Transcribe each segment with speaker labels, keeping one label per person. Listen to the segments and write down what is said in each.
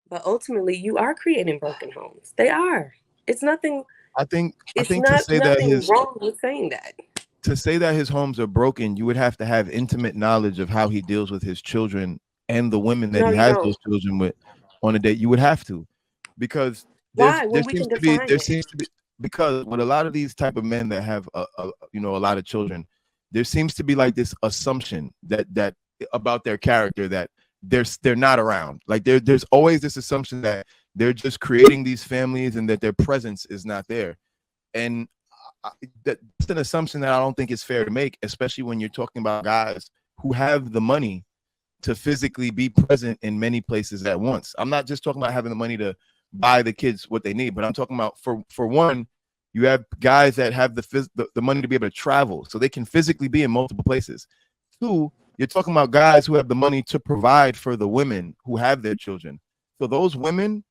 Speaker 1: But ultimately, you are creating broken homes. They are. It's nothing.
Speaker 2: I
Speaker 1: It's
Speaker 2: think to
Speaker 1: not
Speaker 2: say that
Speaker 1: nothing wrong with saying that.
Speaker 2: his homes are broken, you would have to have intimate knowledge of how he deals with his children and the women that
Speaker 1: No,
Speaker 2: he
Speaker 1: you
Speaker 2: has
Speaker 1: don't.
Speaker 2: those children with on a date. You would have to, because
Speaker 1: Why?
Speaker 2: there
Speaker 1: When we
Speaker 2: seems
Speaker 1: can
Speaker 2: to be
Speaker 1: define it.
Speaker 2: because with a lot of these type of men that have a lot of children, there seems to be like this assumption that about their character, that they're not around. Like there's always this assumption that they're just creating these families and that their presence is not there. And that's an assumption that I don't think is fair to make, especially when you're talking about guys who have the money to physically be present in many places at once. I'm not just talking about having the money to buy the kids what they need, but I'm talking about for one, you have guys that have the money to be able to travel, so they can physically be in multiple places. Two, you're talking about guys who have the money to provide for the women who have their children. So those women,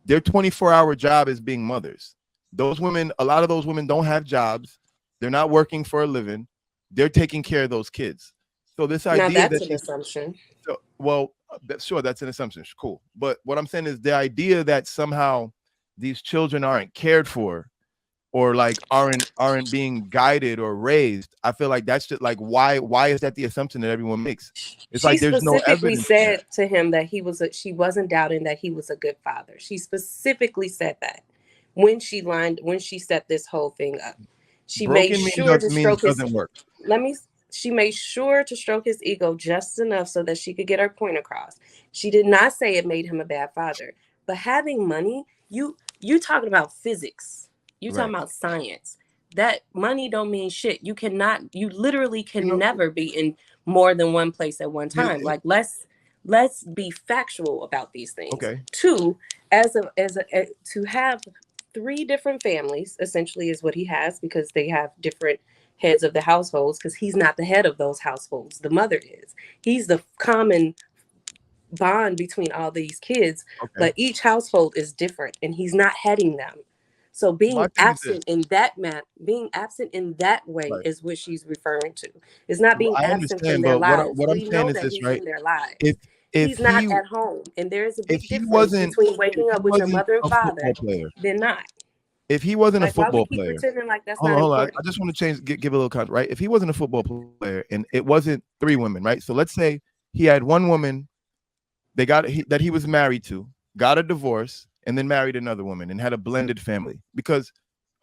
Speaker 2: their 24-hour job is being mothers. Those women, a lot of those women don't have jobs. They're not working for a living. They're taking care of those kids. So this
Speaker 1: Now
Speaker 2: idea
Speaker 1: that's
Speaker 2: that
Speaker 1: an assumption.
Speaker 2: well, sure, that's an assumption. Cool. But what I'm saying is the idea that somehow these children aren't cared for, or like aren't being guided or raised. I feel like that's just like, why is that the assumption that everyone makes? It's
Speaker 1: She
Speaker 2: like there's no
Speaker 1: specifically
Speaker 2: evidence for that.
Speaker 1: said to him that she wasn't doubting that he was a good father. She specifically said that when she set this whole thing up. She made
Speaker 2: Broken
Speaker 1: sure to
Speaker 2: means
Speaker 1: stroke his
Speaker 2: doesn't work.
Speaker 1: let me she made sure to stroke his ego just enough so that she could get her point across. She did not say it made him a bad father. But having money, you talking about physics. You talking
Speaker 2: Right.
Speaker 1: about science. That money don't mean shit. You literally
Speaker 2: You
Speaker 1: can
Speaker 2: know,
Speaker 1: never be in more than one place at one
Speaker 2: here-
Speaker 1: time. Like let's be factual about these things.
Speaker 2: okay.
Speaker 1: Two, to have three different families essentially is what he has, because they have different heads of the households, because he's not the head of those households. The mother is. He's the common bond between all these kids,
Speaker 2: Okay.
Speaker 1: but each household is different and he's not heading them. So
Speaker 2: My thing is this.
Speaker 1: being absent in that way
Speaker 2: Right.
Speaker 1: is what she's referring to. It's not being
Speaker 2: I
Speaker 1: absent from
Speaker 2: understand,
Speaker 1: their
Speaker 2: but
Speaker 1: lives.
Speaker 2: what I'm
Speaker 1: We
Speaker 2: saying
Speaker 1: know
Speaker 2: is
Speaker 1: that
Speaker 2: this,
Speaker 1: he's
Speaker 2: right?
Speaker 1: in their lives.
Speaker 2: If if
Speaker 1: He's not
Speaker 2: he
Speaker 1: at home, and there is a
Speaker 2: if
Speaker 1: big
Speaker 2: he
Speaker 1: difference
Speaker 2: wasn't
Speaker 1: between waking up with your mother and
Speaker 2: a football
Speaker 1: father
Speaker 2: player,
Speaker 1: than not.
Speaker 2: if he wasn't a
Speaker 1: Like, why we
Speaker 2: football
Speaker 1: keep
Speaker 2: player,
Speaker 1: pretending like that's not
Speaker 2: hold on.
Speaker 1: important?
Speaker 2: I just want to give a little context, right? If he wasn't a football player and it wasn't three women, right? So let's say he had one woman that he was married to, got a divorce, and then married another woman and had a blended family. Because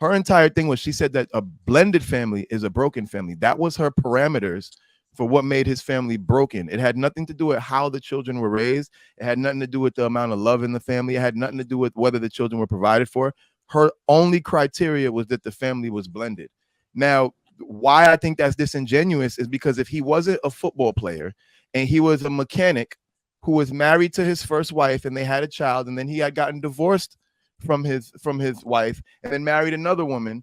Speaker 2: her entire thing was, she said that a blended family is a broken family. That was her parameters for what made his family broken. It had nothing to do with how the children were raised. It had nothing to do with the amount of love in the family. It had nothing to do with whether the children were provided for. Her only criteria was that the family was blended. Now, why I think that's disingenuous is because if he wasn't a football player and he was a mechanic who was married to his first wife and they had a child, and then he had gotten divorced from his wife and then married another woman,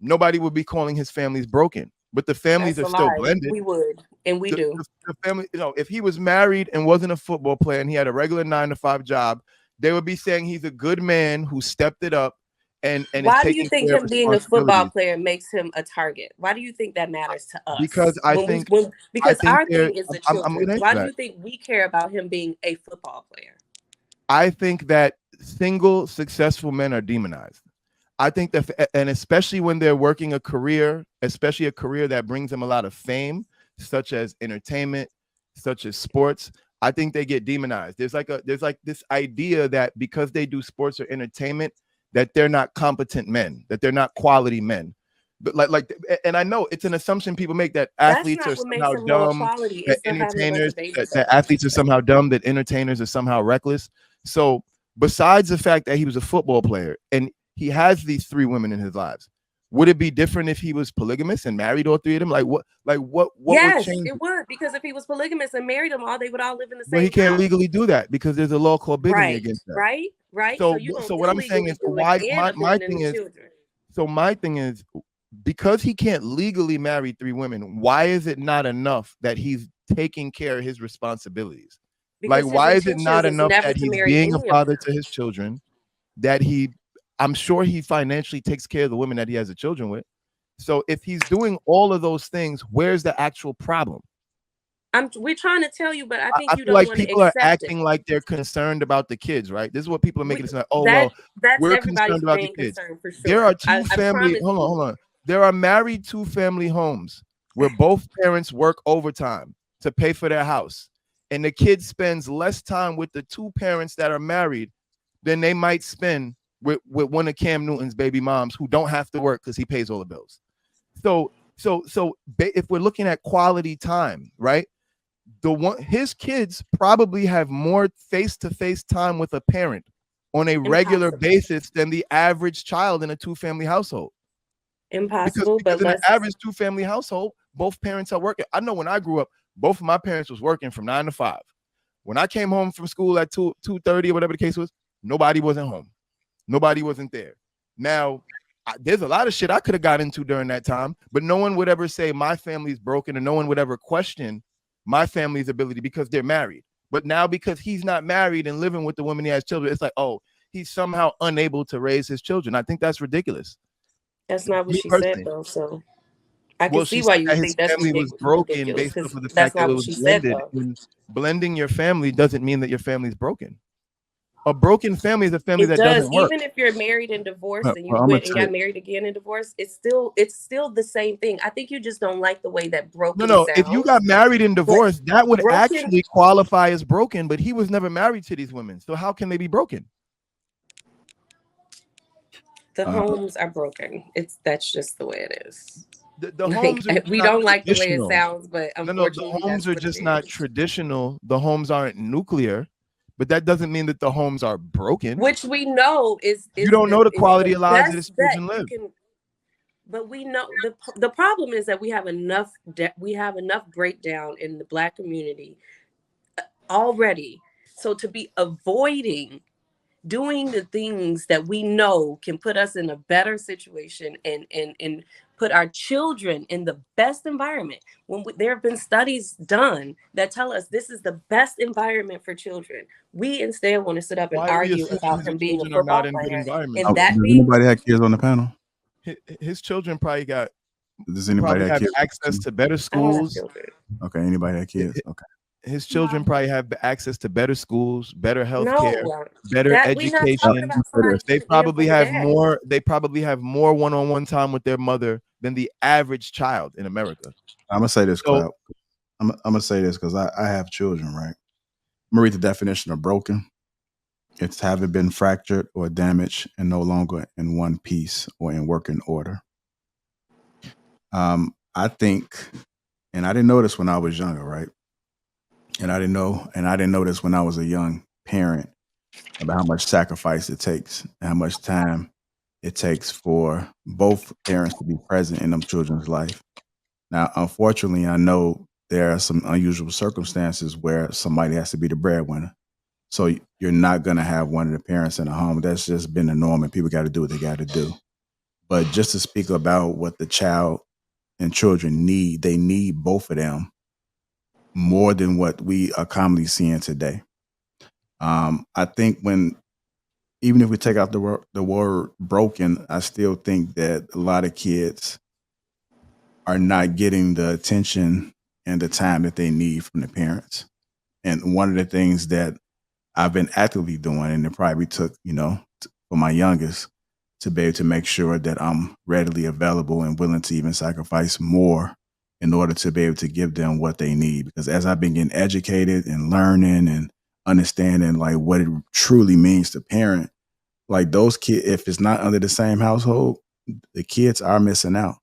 Speaker 2: nobody would be calling his families broken. But the families
Speaker 1: That's
Speaker 2: are
Speaker 1: a
Speaker 2: still
Speaker 1: lie.
Speaker 2: blended.
Speaker 1: We would, and we do.
Speaker 2: The family, if he was married and wasn't a football player and he had a regular 9 to 5 job, they would be saying he's a good man who stepped it up and is
Speaker 1: Why do you
Speaker 2: taking
Speaker 1: think
Speaker 2: care of
Speaker 1: him being a football
Speaker 2: responsibilities.
Speaker 1: player makes him a target? Why do you think that matters to
Speaker 2: Because
Speaker 1: us?
Speaker 2: I
Speaker 1: Because
Speaker 2: think
Speaker 1: our
Speaker 2: there
Speaker 1: thing is the
Speaker 2: I'm
Speaker 1: children.
Speaker 2: going to answer
Speaker 1: Why do
Speaker 2: that.
Speaker 1: you think we care about him being a football player?
Speaker 2: I think that single successful men are demonized. I think that, and especially when they're working a career, especially a career that brings them a lot of fame, such as entertainment, such as sports, I think they get demonized. There's like this idea that because they do sports or entertainment, that they're not competent men, that they're not quality men. But and I know it's an assumption people make that
Speaker 1: That's
Speaker 2: athletes are
Speaker 1: not what makes
Speaker 2: somehow
Speaker 1: him lower
Speaker 2: dumb,
Speaker 1: quality.
Speaker 2: that
Speaker 1: It's them having a bunch
Speaker 2: entertainers,
Speaker 1: of babies
Speaker 2: that
Speaker 1: every year.
Speaker 2: athletes are somehow dumb, that entertainers are somehow reckless. So besides the fact that he was a football player and he has these three women in his lives, would it be different if he was polygamous and married all three of them? What would
Speaker 1: Yes,
Speaker 2: change
Speaker 1: it
Speaker 2: it?
Speaker 1: would. Because if he was polygamous and married them all, they would all live in the
Speaker 2: Well, he
Speaker 1: same
Speaker 2: can't
Speaker 1: house.
Speaker 2: legally do that because there's a law called bigamy
Speaker 1: Right,
Speaker 2: against that.
Speaker 1: right, right. So
Speaker 2: So,
Speaker 1: you're gonna
Speaker 2: so what I'm saying
Speaker 1: illegally
Speaker 2: is,
Speaker 1: do it
Speaker 2: why
Speaker 1: and
Speaker 2: my
Speaker 1: abandon
Speaker 2: thing
Speaker 1: the
Speaker 2: is,
Speaker 1: children.
Speaker 2: so my thing is, because he can't legally marry three women, why is it not enough that he's taking care of his responsibilities? Like,
Speaker 1: Because his
Speaker 2: why is it not
Speaker 1: intentions is
Speaker 2: enough
Speaker 1: never
Speaker 2: that
Speaker 1: to
Speaker 2: he's
Speaker 1: marry
Speaker 2: being a
Speaker 1: any of
Speaker 2: father
Speaker 1: them.
Speaker 2: to his children, that I'm sure he financially takes care of the women that he has the children with. So if he's doing all of those things, where's the actual problem?
Speaker 1: We're trying to tell you, but I think
Speaker 2: I
Speaker 1: you
Speaker 2: feel
Speaker 1: don't
Speaker 2: like
Speaker 1: want to
Speaker 2: people are
Speaker 1: accept it.
Speaker 2: acting like they're concerned about the kids, right? This is what people are
Speaker 1: We,
Speaker 2: making it sound like, oh,
Speaker 1: that
Speaker 2: well,
Speaker 1: that's
Speaker 2: we're
Speaker 1: everybody's
Speaker 2: concerned about the
Speaker 1: main
Speaker 2: kids.
Speaker 1: concern for
Speaker 2: There are
Speaker 1: sure.
Speaker 2: two
Speaker 1: I
Speaker 2: family,
Speaker 1: promise
Speaker 2: hold on,
Speaker 1: you.
Speaker 2: hold on. There are married two-family homes where both parents work overtime to pay for their house. And the kid spends less time with the two parents that are married than they might spend with one of Cam Newton's baby moms who don't have to work because he pays all the bills. So if we're looking at quality time, right? His kids probably have more face-to-face time with a parent on a regular
Speaker 1: Impossible.
Speaker 2: basis than the average child in a two-family household. Because
Speaker 1: Impossible, but
Speaker 2: in an
Speaker 1: let's
Speaker 2: average two-family household, both parents are working. I know when I grew up, both of my parents was working from 9 to 5. When I came home from school at 2:30 or whatever the case was, nobody wasn't home. Nobody wasn't there. Now, there's a lot of shit I could have got into during that time, but no one would ever say my family's broken, and no one would ever question my family's ability because they're married. But now, because he's not married and living with the woman he has children, it's like, oh, he's somehow unable to raise his children. I think that's ridiculous.
Speaker 1: That's not what
Speaker 2: Me
Speaker 1: she said
Speaker 2: personally.
Speaker 1: though. So I can
Speaker 2: Well, she
Speaker 1: see why
Speaker 2: said
Speaker 1: you
Speaker 2: that his
Speaker 1: think that's
Speaker 2: family was broken
Speaker 1: ridiculous,
Speaker 2: based
Speaker 1: because
Speaker 2: off of the
Speaker 1: that's
Speaker 2: fact that
Speaker 1: not
Speaker 2: it
Speaker 1: what
Speaker 2: was
Speaker 1: she said
Speaker 2: blended.
Speaker 1: though.
Speaker 2: And blending your family doesn't mean that your family's broken. A broken family is a family
Speaker 1: It
Speaker 2: that
Speaker 1: does.
Speaker 2: doesn't work.
Speaker 1: Even if you're married and divorced and you
Speaker 3: Well, I'm gonna
Speaker 1: went and
Speaker 3: tell
Speaker 1: got
Speaker 3: you.
Speaker 1: married again and divorced, it's still the same thing. I think you just don't like the way that
Speaker 2: No,
Speaker 1: broken
Speaker 2: no. If you
Speaker 1: sounds.
Speaker 2: got married and
Speaker 1: But
Speaker 2: divorced, that would
Speaker 1: broken,
Speaker 2: actually qualify as broken, but he was never married to these women. So how can they be broken?
Speaker 1: the
Speaker 3: Uh,
Speaker 1: homes are broken. That's just the way it is.
Speaker 2: The
Speaker 1: Like,
Speaker 2: homes are just
Speaker 1: we
Speaker 2: not
Speaker 1: don't like the way it
Speaker 2: traditional.
Speaker 1: sounds, but
Speaker 2: No, the
Speaker 1: unfortunately
Speaker 2: homes
Speaker 1: that's
Speaker 2: are
Speaker 1: what it
Speaker 2: just not
Speaker 1: is.
Speaker 2: traditional. The homes aren't nuclear, but that doesn't mean that the homes are broken.
Speaker 1: Which we know is
Speaker 2: You
Speaker 1: is
Speaker 2: don't
Speaker 1: the
Speaker 2: know the
Speaker 1: is
Speaker 2: quality
Speaker 1: the
Speaker 2: of lives that his
Speaker 1: best bet
Speaker 2: children
Speaker 1: you
Speaker 2: live.
Speaker 1: can. But we know the problem is that we have enough breakdown in the Black community already. So to be avoiding doing the things that we know can put us in a better situation, and put our children in the best environment, there have been studies done that tell us this is the best environment for children, we instead want to sit up and
Speaker 2: Why are we
Speaker 1: argue
Speaker 2: assuming
Speaker 1: about
Speaker 2: that your
Speaker 1: him being a
Speaker 2: children are not
Speaker 1: football
Speaker 2: in good
Speaker 1: player, and
Speaker 2: environments?
Speaker 1: that
Speaker 3: does
Speaker 1: being
Speaker 3: anybody have kids on the panel?
Speaker 2: His children probably
Speaker 3: Does anybody have
Speaker 2: have
Speaker 3: kids?
Speaker 2: access to better
Speaker 1: I don't have
Speaker 2: schools.
Speaker 1: children.
Speaker 3: Okay, anybody have kids? Okay.
Speaker 2: His children probably have access to better schools, better health care,
Speaker 1: No,
Speaker 2: better
Speaker 1: that we not
Speaker 3: I'm
Speaker 1: talking
Speaker 2: education.
Speaker 3: gonna
Speaker 1: about
Speaker 3: say
Speaker 1: somebody
Speaker 3: this.
Speaker 2: They
Speaker 1: getting being
Speaker 2: probably
Speaker 1: from
Speaker 2: have
Speaker 1: dad.
Speaker 2: more. They probably have more one-on-one time with their mother than the average child in America.
Speaker 3: I'm gonna say this,
Speaker 2: So
Speaker 3: Cloud. I'm gonna say this because I have children, right? I'm gonna read the definition of broken. It's having been fractured or damaged and no longer in one piece or in working order. I think, and I didn't know this when I was younger, right? And I didn't know this when I was a young parent about how much sacrifice it takes and how much time it takes for both parents to be present in them children's life. Now, unfortunately, I know there are some unusual circumstances where somebody has to be the breadwinner. So you're not going to have one of the parents in the home. That's just been the norm, and people got to do what they got to do. But just to speak about what the child and children need, they need both of them more than what we are commonly seeing today. I think even if we take out the word broken, I still think that a lot of kids are not getting the attention and the time that they need from the parents. And one of the things that I've been actively doing, and it probably took, for my youngest to be able to make sure that I'm readily available and willing to even sacrifice more in order to be able to give them what they need. Because as I've been getting educated and learning and understanding like what it truly means to parent, like those kids, if it's not under the same household, the kids are missing out.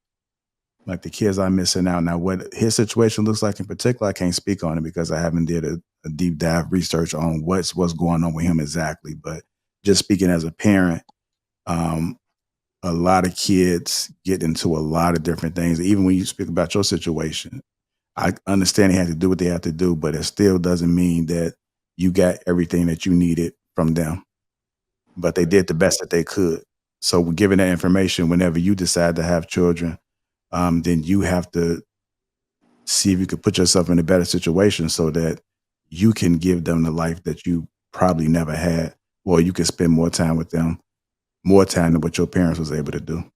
Speaker 3: Like the kids are missing out. Now, what his situation looks like in particular, I can't speak on it because I haven't did a deep dive research on what's going on with him exactly. But just speaking as a parent, a lot of kids get into a lot of different things. Even when you speak about your situation, I understand they have to do what they have to do, but it still doesn't mean that you got everything that you needed from them. But they did the best that they could. So given that information, whenever you decide to have children, then you have to see if you could put yourself in a better situation so that you can give them the life that you probably never had, or you can spend more time with them, more time than what your parents was able to do.